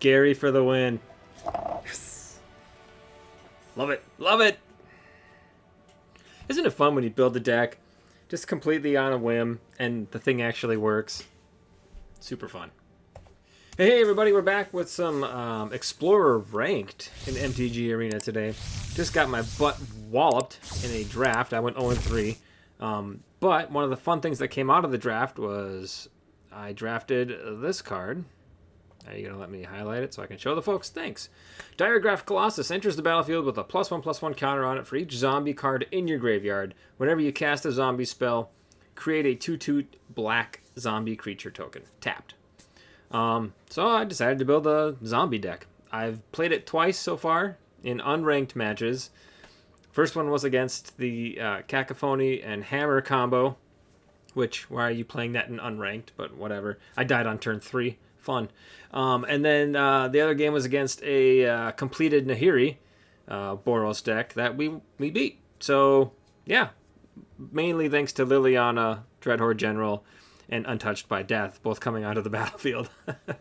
Gary for the win. Yes. Love it. Love it. Isn't it fun when you build a deck just completely on a whim and the thing actually works? Super fun. Hey everybody, we're back with some Explorer Ranked in MTG Arena today. Just got my butt walloped in a draft. I went 0-3. But one of the fun things that came out of the draft was I drafted this card. Are you going to let me highlight it so I can show the folks? Thanks. Diregraph Colossus enters the battlefield with a +1/+1 counter on it for each zombie card in your graveyard. Whenever you cast a zombie spell, create a 2/2 black zombie creature token. Tapped. So I decided to build a zombie deck. I've played it twice so far in unranked matches. First one was against the Cacophony and Hammer combo, which, why are you playing that in unranked? But whatever. I died on turn 3. Fun. And then the other game was against a completed Nahiri Boros deck that we beat. So, yeah. Mainly thanks to Liliana, Dreadhorde General, and Untouched by Death, both coming onto the battlefield.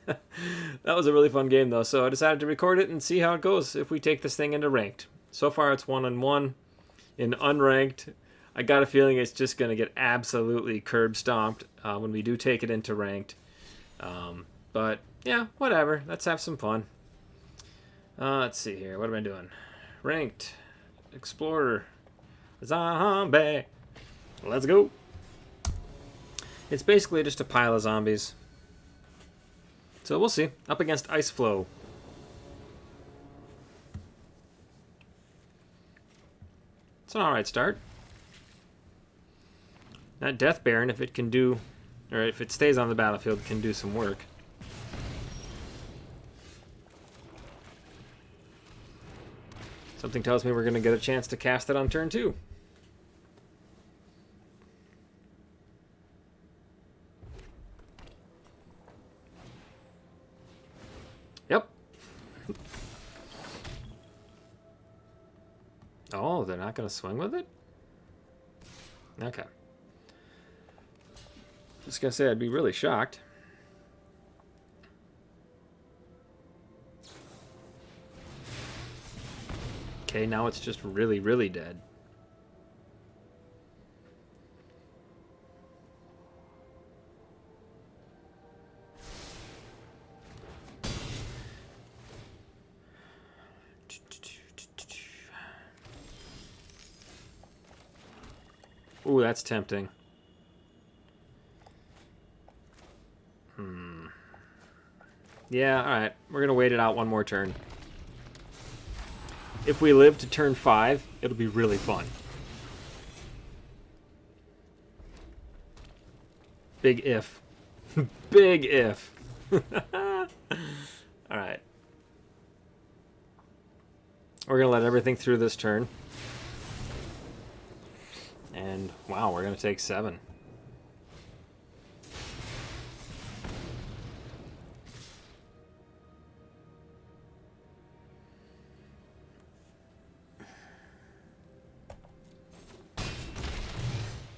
That was a really fun game, though, so I decided to record it and see how it goes if we take this thing into ranked. So far, it's 1-1. In unranked, I got a feeling it's just going to get absolutely curb stomped when we do take it into ranked. But, yeah, whatever. Let's have some fun. Let's see here. What am I doing? Ranked. Explorer. Zombie. Let's go. It's basically just a pile of zombies. So we'll see. Up against Ice Flow. It's an alright start. That Death Baron, if it can do, or if it stays on the battlefield, can do some work. Something tells me we're going to get a chance to cast it on turn 2. Yep. Oh, they're not going to swing with it? Okay. Just going to say I'd be really shocked. Okay, now it's just really, really dead. Ooh, that's tempting. Yeah, alright. We're going to wait it out one more turn. If we live to turn 5, it'll be really fun. Big if. Big if. Alright. We're going to let everything through this turn. And, wow, we're going to take 7.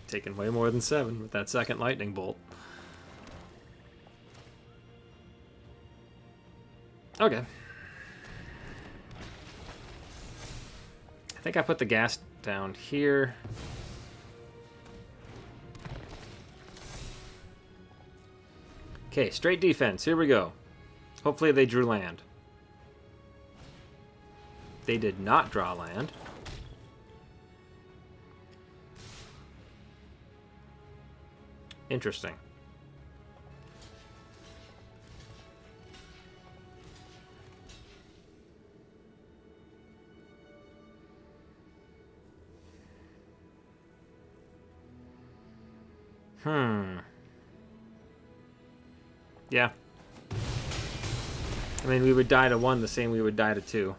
Taking way more than 7 with that second lightning bolt. Okay. I think I put the gas down here. Okay, straight defense. Here we go. Hopefully they drew land. They did not draw land. Interesting. Yeah. I mean, we would die to 1 the same we would die to 2.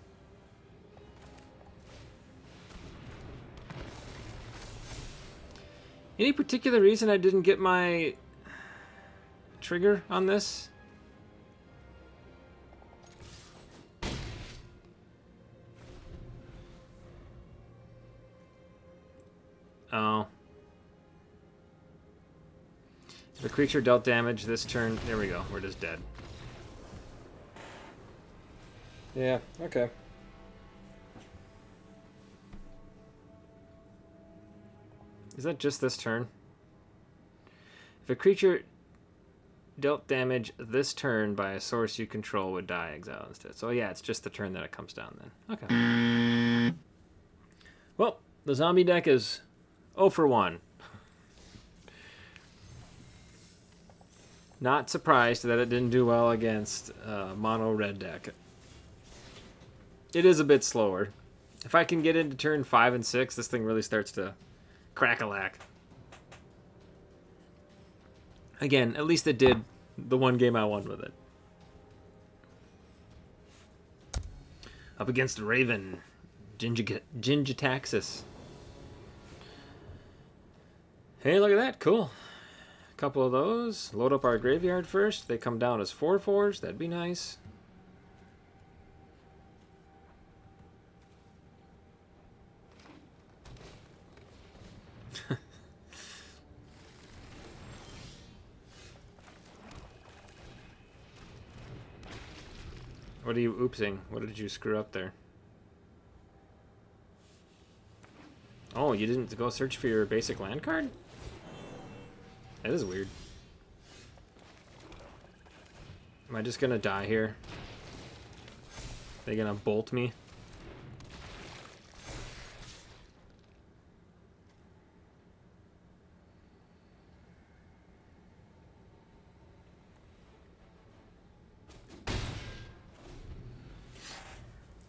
Any particular reason I didn't get my trigger on this? Oh. The creature dealt damage this turn. There we go. We're just dead. Yeah, okay. Is that just this turn? If a creature dealt damage this turn by a source you control would die exile instead. So yeah, it's just the turn that it comes down then. Okay. Well, the zombie deck is 0 for 1. Not surprised that it didn't do well against mono red deck. It is a bit slower. If I can get into turn 5 and 6, this thing really starts to crack-a-lack. Again, at least it did the one game I won with it. Up against the Raven. Gingitaxis. Hey, look at that. Cool. A couple of those. Load up our graveyard first. They come down as 4/4s. That'd be nice. What are you oopsing? What did you screw up there? Oh, you didn't go search for your basic land card? That is weird. Am I just gonna die here? They gonna bolt me?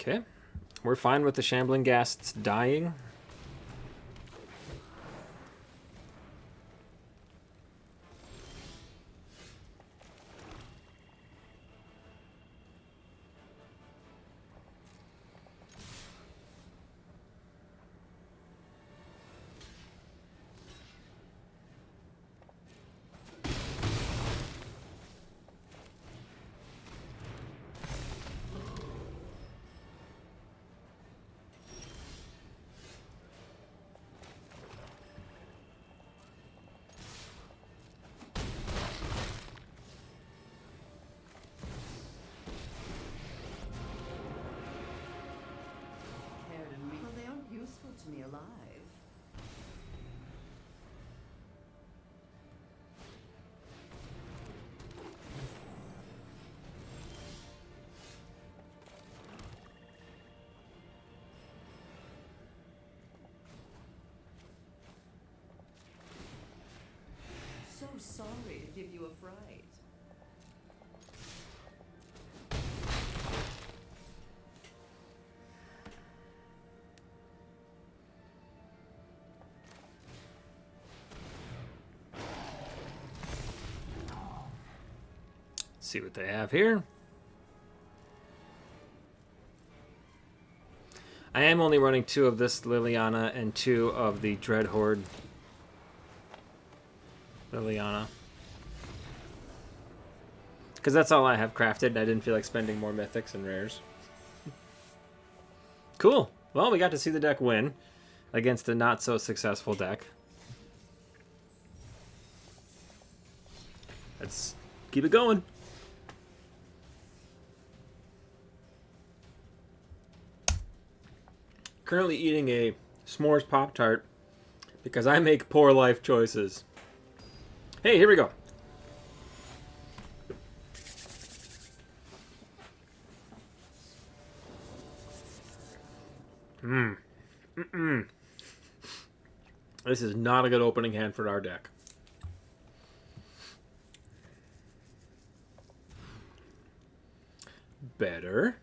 Okay. We're fine with the Shambling Ghasts dying. Well, they aren't useful to me alive. So sorry to give you a fright. See what they have here. I am only running 2 of this Liliana and 2 of the Dreadhorde Liliana. Because that's all I have crafted, and I didn't feel like spending more mythics and rares. Cool. Well, we got to see the deck win against a not so successful deck. Let's keep it going. Currently eating a s'mores Pop-Tart because I make poor life choices. Hey, here we go. This is not a good opening hand for our deck. Better.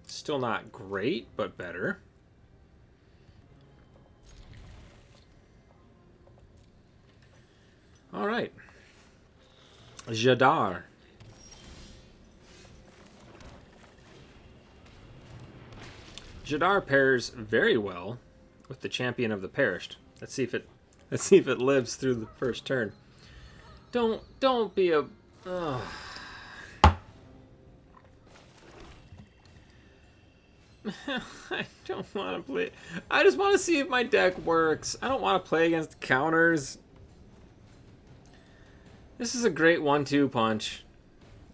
Still not great, but better. All right. Jadar. Jadar pairs very well with the Champion of the Perished. Let's see if it lives through the first turn. Don't be a I don't want to play. I just want to see if my deck works. I don't want to play against counters. This is a great 1-2 punch.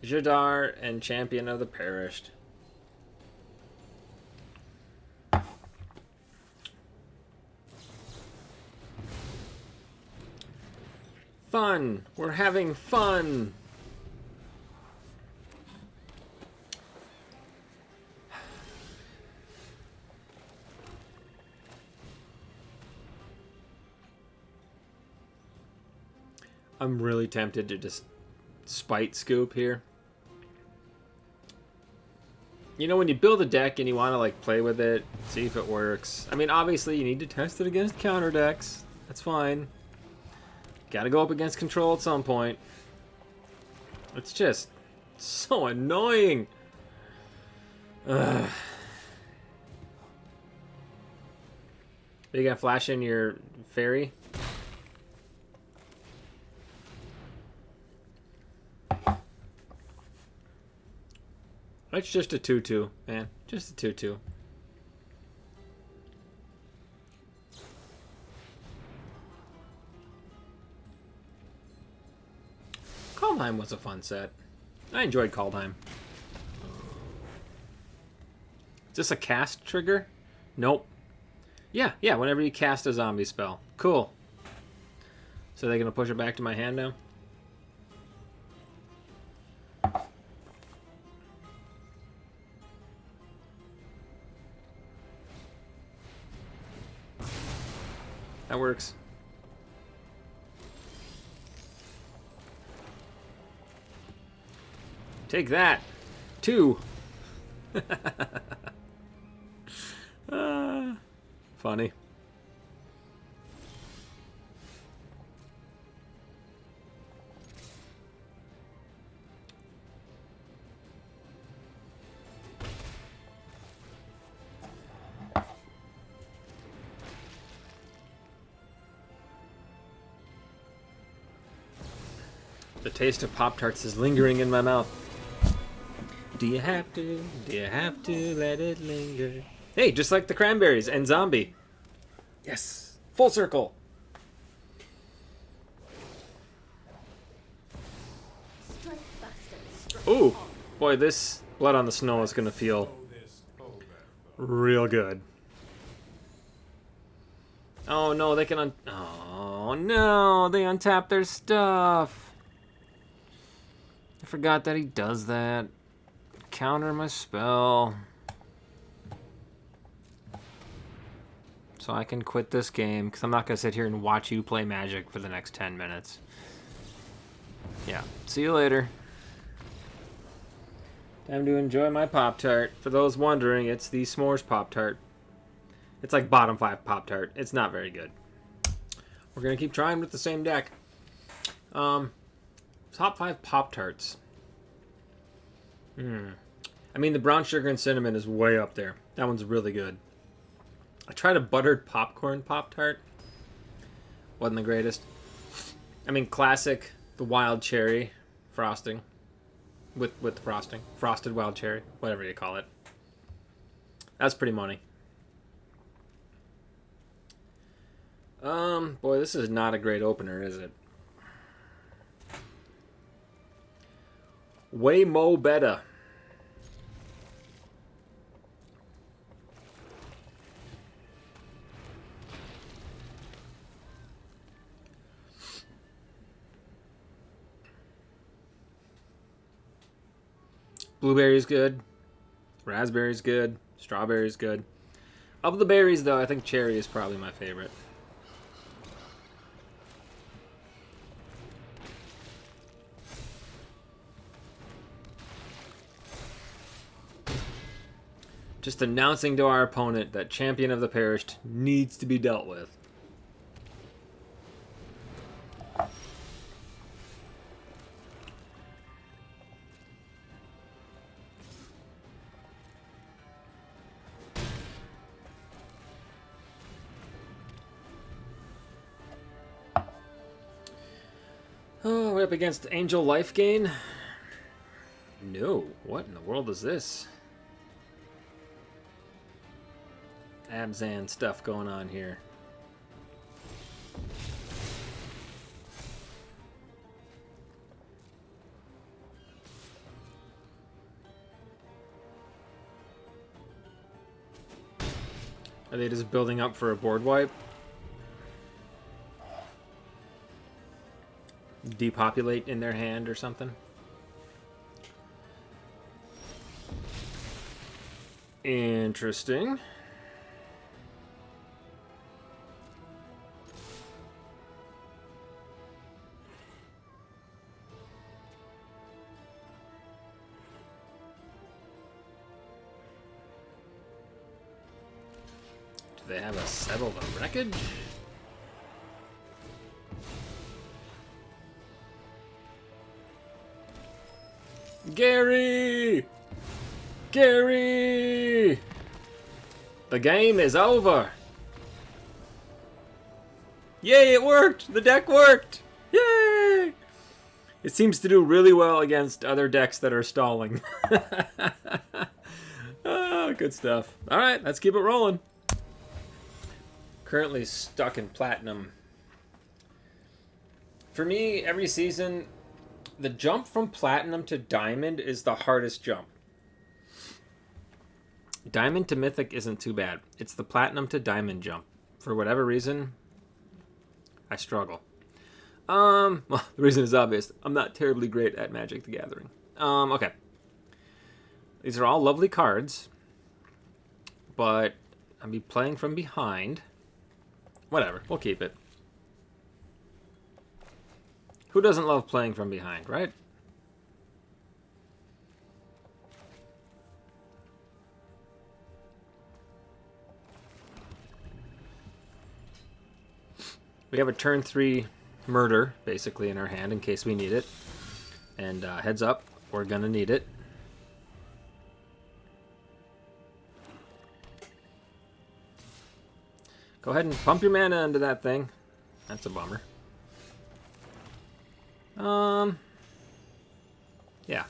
Jadar and Champion of the Perished. Fun. We're having fun. I'm really tempted to just spite scoop here. You know, when you build a deck and you want to like play with it, see if it works. I mean, obviously you need to test it against counter decks. That's fine. Gotta go up against control at some point. It's just so annoying. Ugh. Are you gonna flash in your fairy? It's just a 2-2, man. Just a 2-2. Kaldheim was a fun set. I enjoyed Kaldheim. Is this a cast trigger? Nope. Yeah, whenever you cast a zombie spell. Cool. So they're gonna push it back to my hand now? That works. Take that. 2. Funny. The taste of Pop-Tarts is lingering in my mouth. Do you have to? Do you have to let it linger? Hey, just like the cranberries and zombie. Yes. Full circle. Ooh. Boy, this Blood on the Snow is going to feel real good. Oh, no, they can oh, no. They untap their stuff. I forgot that he does that. Counter my spell. So I can quit this game, because I'm not going to sit here and watch you play Magic for the next 10 minutes. Yeah, see you later. Time to enjoy my Pop-Tart. For those wondering, it's the S'mores Pop-Tart. It's like bottom 5 Pop-Tart. It's not very good. We're going to keep trying with the same deck. Top 5 Pop-Tarts. I mean, the brown sugar and cinnamon is way up there. That one's really good. I tried a buttered popcorn Pop-Tart. Wasn't the greatest. I mean, classic, the wild cherry frosting. With the frosting. Frosted wild cherry. Whatever you call it. That's pretty money. Boy, this is not a great opener, is it? Way mo better. Blueberry's good. Raspberry's good. Strawberry's good. Of the berries, though, I think cherry is probably my favorite. Just announcing to our opponent that Champion of the Perished needs to be dealt with. Oh, we're up against Angel Life Gain? No. What in the world is this? Abzan stuff going on here. Are they just building up for a board wipe? depopulate in their hand or something. Interesting. Do they have a Settle the Wreckage? Gary! Gary! The game is over! Yay, it worked! The deck worked! Yay! It seems to do really well against other decks that are stalling. Oh, good stuff. Alright, let's keep it rolling. Currently stuck in Platinum. For me, every season, the jump from Platinum to Diamond is the hardest jump. Diamond to Mythic isn't too bad. It's the Platinum to Diamond jump. For whatever reason, I struggle. Well, the reason is obvious. I'm not terribly great at Magic the Gathering. Okay. These are all lovely cards, but I'll be playing from behind. Whatever, we'll keep it. Who doesn't love playing from behind, right? We have a turn 3 murder, basically, in our hand in case we need it. And heads up, we're going to need it. Go ahead and pump your mana into that thing. That's a bummer. Yeah.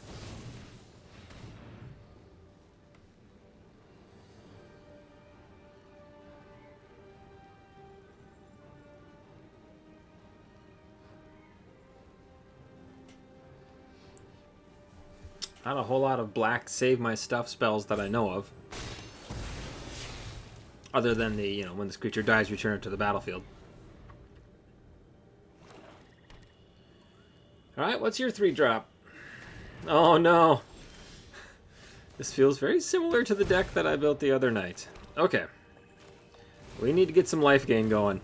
Not a whole lot of black save my stuff spells that I know of. Other than the, when this creature dies, return it to the battlefield. Alright, what's your 3-drop? Oh no! This feels very similar to the deck that I built the other night. Okay. We need to get some life gain going.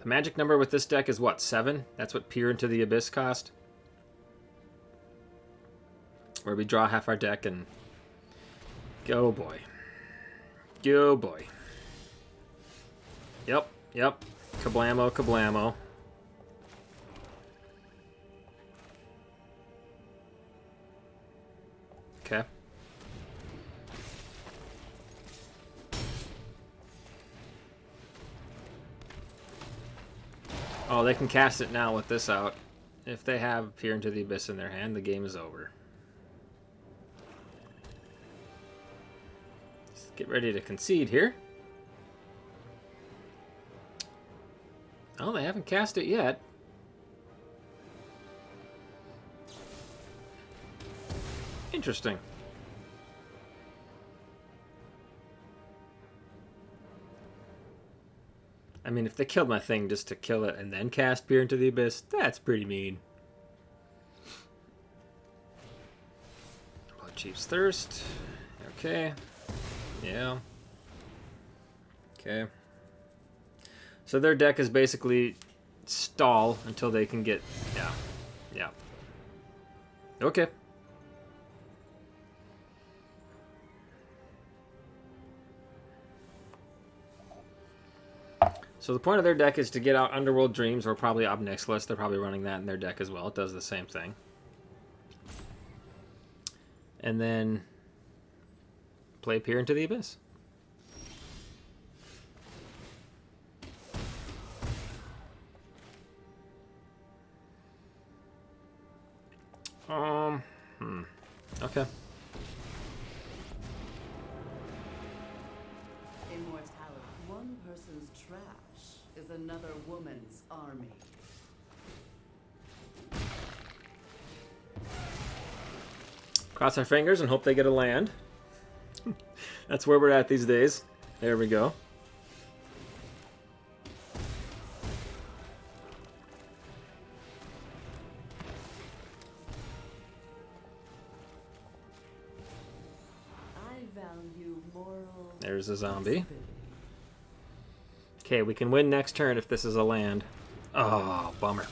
The magic number with this deck is what, 7? That's what Peer into the Abyss cost? Where we draw half our deck and... Go boy. Go boy. Yep, yep. Kablamo, kablamo. Okay. Oh, they can cast it now with this out. If they have Peer into the Abyss in their hand, the game is over. Let's get ready to concede here. Oh, they haven't cast it yet. Interesting. I mean, if they killed my thing just to kill it and then cast Peer into the Abyss, that's pretty mean. Blood Chief's Thirst. Okay. Yeah. Okay. So their deck is basically stall until they can get... Yeah. Yeah. Okay. So the point of their deck is to get out Underworld Dreams or probably Obnixilis. They're probably running that in their deck as well. It does the same thing. And then play Peer into the Abyss. Okay. Immortality. One person's trash is another woman's army. Cross our fingers and hope they get a land. That's where we're at these days. There we go. moral There's a zombie. possibility. Okay, we can win next turn if this is a land. Oh, bummer.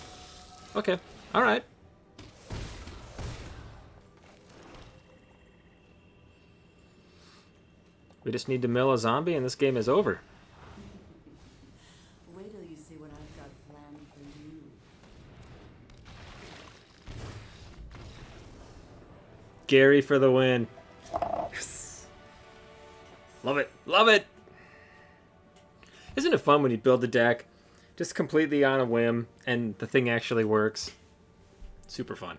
Okay, alright. We just need to mill a zombie and this game is over. Wait till you see what I've got planned for you. Gary for the win. Yes. Love it. Love it. Isn't it fun when you build the deck just completely on a whim and the thing actually works? Super fun.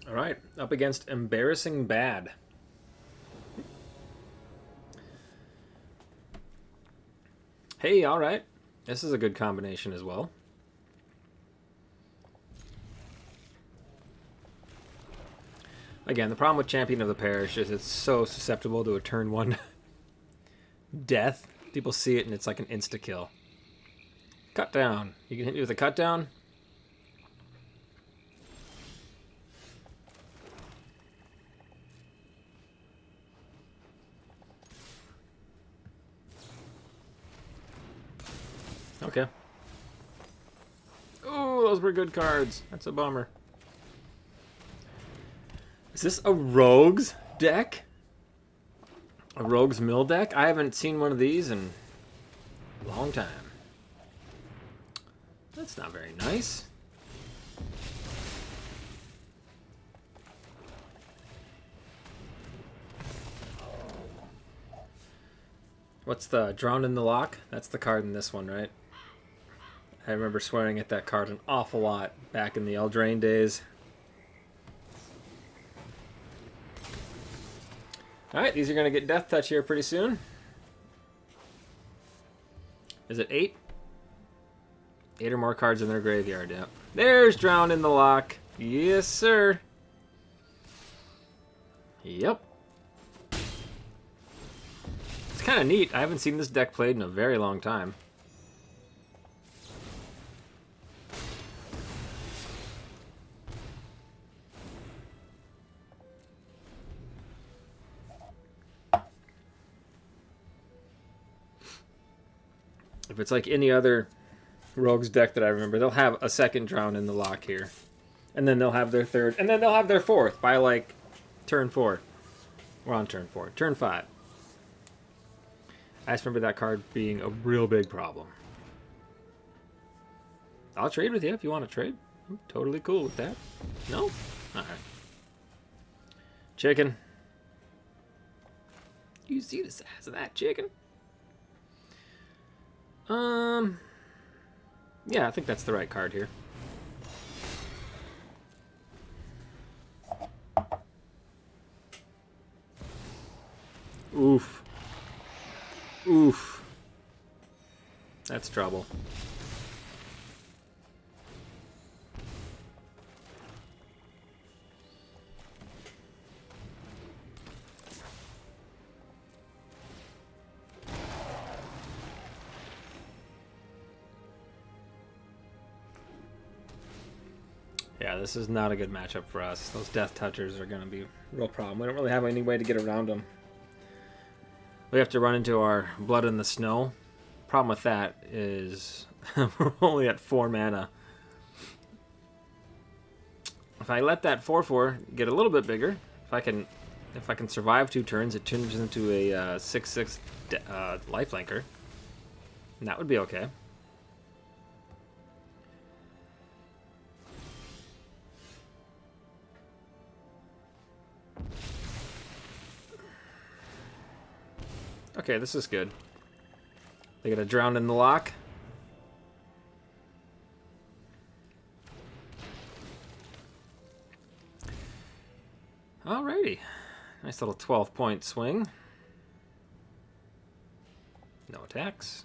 All right, up against Embarrassing Bad. Hey, all right. This is a good combination as well. Again, the problem with Champion of the Parish is it's so susceptible to a turn one death. People see it and it's like an insta-kill. Cut down. You can hit me with a cut down. Okay. Ooh, those were good cards. That's a bummer. Is this a Rogues deck? A Rogues Mill deck? I haven't seen one of these in a long time. That's not very nice. What's the Drowned in the Lock? That's the card in this one, right? I remember swearing at that card an awful lot back in the Eldraine days. Alright, these are going to get Death Touch here pretty soon. Is it 8? 8 or more cards in their graveyard, yeah. There's Drowned in the Lock. Yes, sir. Yep. It's kind of neat. I haven't seen this deck played in a very long time. If it's like any other Rogues deck that I remember, they'll have a second Drown in the Lock here. And then they'll have their third. And then they'll have their fourth by like turn 4. We're on turn 4. Turn 5. I just remember that card being a real big problem. I'll trade with you if you want to trade. I'm totally cool with that. No? Alright. Chicken. You see the size of that chicken? Yeah, I think that's the right card here. Oof. Oof. That's trouble. Yeah, this is not a good matchup for us. Those Death Touchers are going to be a real problem. We don't really have any way to get around them. We have to run into our Blood in the Snow. Problem with that is we're only at 4 mana. If I let that 4/4 get a little bit bigger, if I can survive 2 turns, it turns into a 6/6 lifelinker. And that would be okay. Okay, this is good. They got a Drown in the Lock. Alrighty. Nice little 12-point swing. No attacks.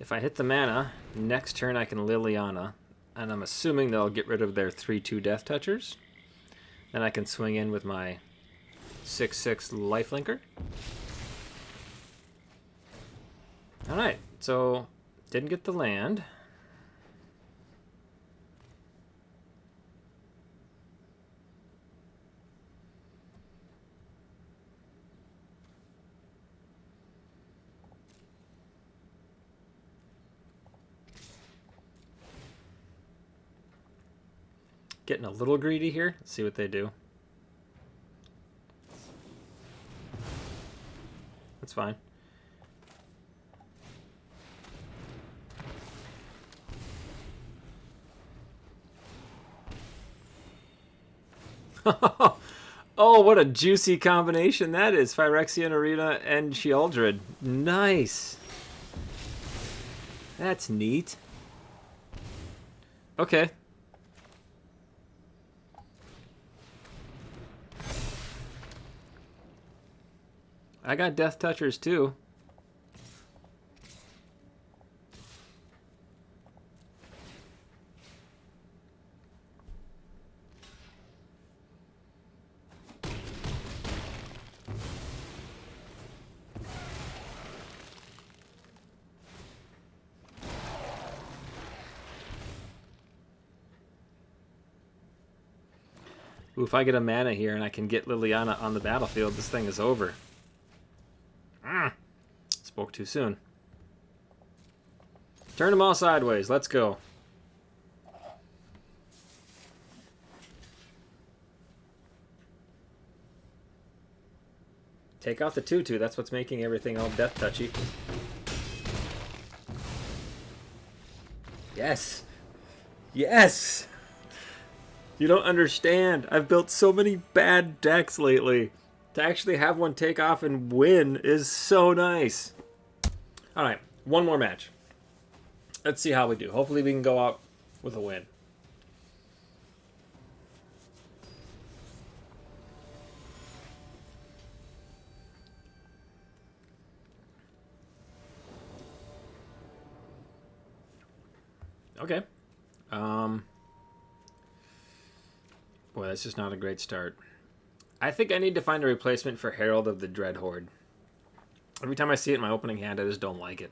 If I hit the mana, next turn I can Liliana, and I'm assuming they'll get rid of their 3/2 Death Touchers. Then I can swing in with my 6/6 lifelinker. Alright, so didn't get the land. Getting a little greedy here. Let's see what they do. That's fine. Oh, what a juicy combination that is. Phyrexian Arena and Sheoldred. Nice. That's neat. Okay. I got Death Touchers too. Ooh, if I get a mana here and I can get Liliana on the battlefield, this thing is over. Spoke too soon. Turn them all sideways. Let's go. Take out the 2/2. That's what's making everything all death touchy. Yes. Yes. You don't understand. I've built so many bad decks lately. To actually have one take off and win is so nice. Alright, one more match. Let's see how we do. Hopefully we can go out with a win. Okay. Boy, that's just not a great start. I think I need to find a replacement for Herald of the Dreadhorde. Every time I see it in my opening hand, I just don't like it.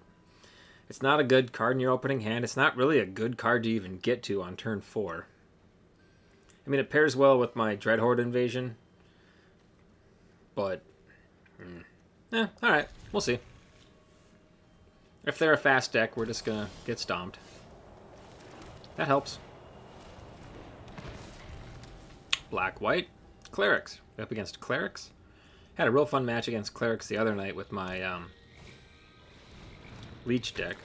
It's not a good card in your opening hand. It's not really a good card to even get to on turn 4. I mean, it pairs well with my Dreadhorde invasion. But, alright. We'll see. If they're a fast deck, we're just going to get stomped. That helps. Black-white. Clerics. Up against Clerics. Had a real fun match against Clerics the other night with my Leech deck.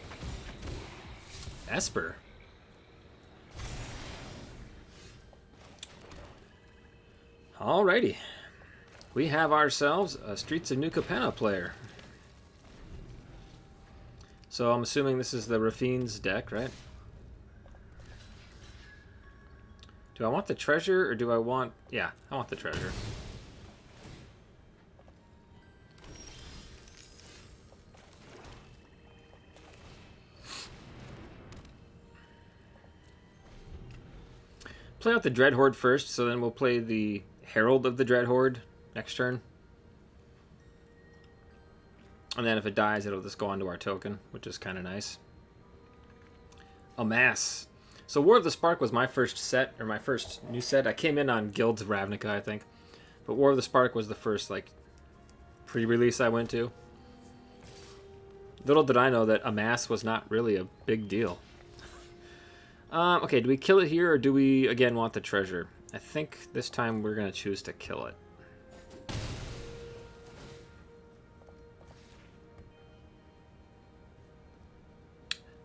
Esper. Alrighty. We have ourselves a Streets of New Capenna player. So I'm assuming this is the Rafine's deck, right? Do I want the treasure, or do I want... Yeah, I want the treasure. Play out the Dreadhorde first, so then we'll play the Herald of the Dreadhorde next turn. And then if it dies, it'll just go onto our token, which is kind of nice. Amass. So War of the Spark was my first set, or my first new set. I came in on Guilds of Ravnica, I think. But War of the Spark was the first, like, pre-release I went to. Little did I know that Amass was not really a big deal. Okay, do we kill it here, or do we, again, want the treasure? I think this time we're going to choose to kill it.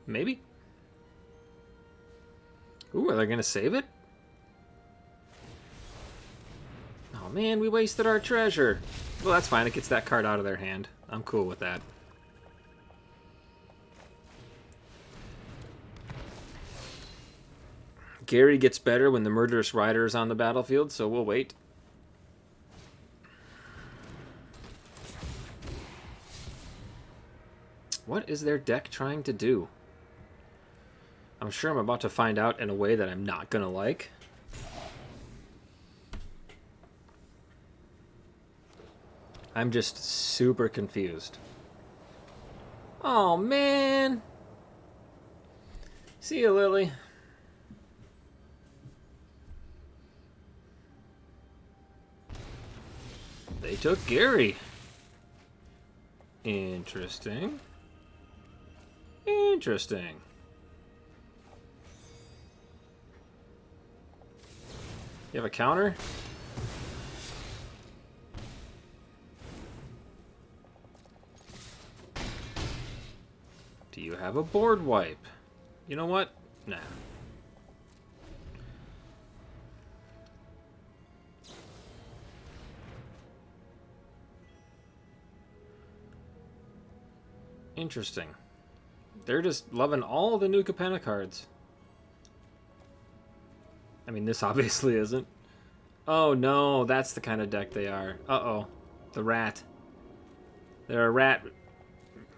Maybe? Ooh, are they going to save it? Oh man, we wasted our treasure. Well, that's fine. It gets that card out of their hand. I'm cool with that. Gary gets better when the Murderous Rider is on the battlefield, so we'll wait. What is their deck trying to do? I'm sure I'm about to find out in a way that I'm not going to like. I'm just super confused. Oh, man. See you, Lily. They took Gary. Interesting. Interesting. You have a counter? Do you have a board wipe? You know what? Nah. Interesting. They're just loving all the new Capenna cards. I mean, this obviously isn't. Oh no, that's the kind of deck they are. Uh-oh. The rat. They're a rat.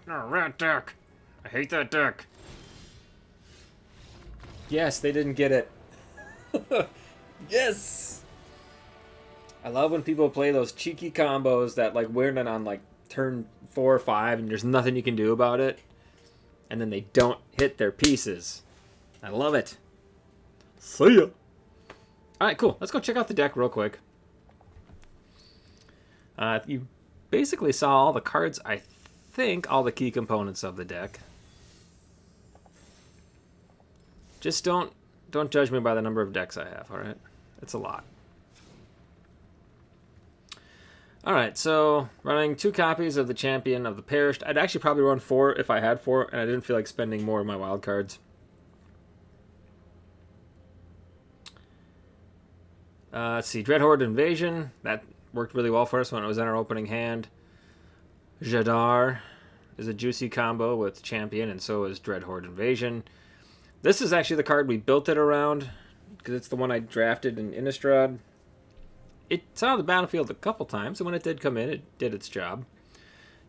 They're a rat deck. I hate that deck. Yes, they didn't get it. Yes! I love when people play those cheeky combos that like win it on like turn 4 or 5 and there's nothing you can do about it. And then they don't hit their pieces. I love it. See ya. Alright, cool. Let's go check out the deck real quick. You basically saw all the cards, I think, all the key components of the deck. Just don't judge me by the number of decks I have, alright? It's a lot. Alright, so running 2 copies of the Champion of the Perished. I'd actually probably run 4 if I had 4, and I didn't feel like spending more of my wild cards. Let's see, Dreadhorde Invasion. That worked really well for us when it was in our opening hand. Jadar is a juicy combo with Champion, and so is Dreadhorde Invasion. This is actually the card we built it around, because it's the one I drafted in Innistrad. It saw the battlefield a couple times, and when it did come in, it did its job.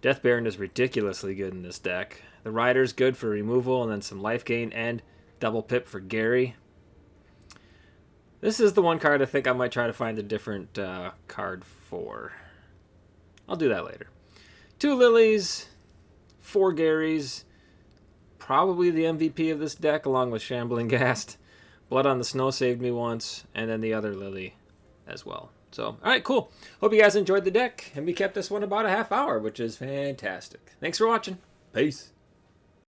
Death Baron is ridiculously good in this deck. The Rider's good for removal, and then some life gain, and double pip for Gary. This is the one card I think I might try to find a different card for. I'll do that later. 2 Lilies, 4 Garys, probably the MVP of this deck, along with Shambling Ghast. Blood on the Snow saved me once, and then the other Lily as well. So, alright, cool. Hope you guys enjoyed the deck, and we kept this one about a half hour, which is fantastic. Thanks for watching. Peace.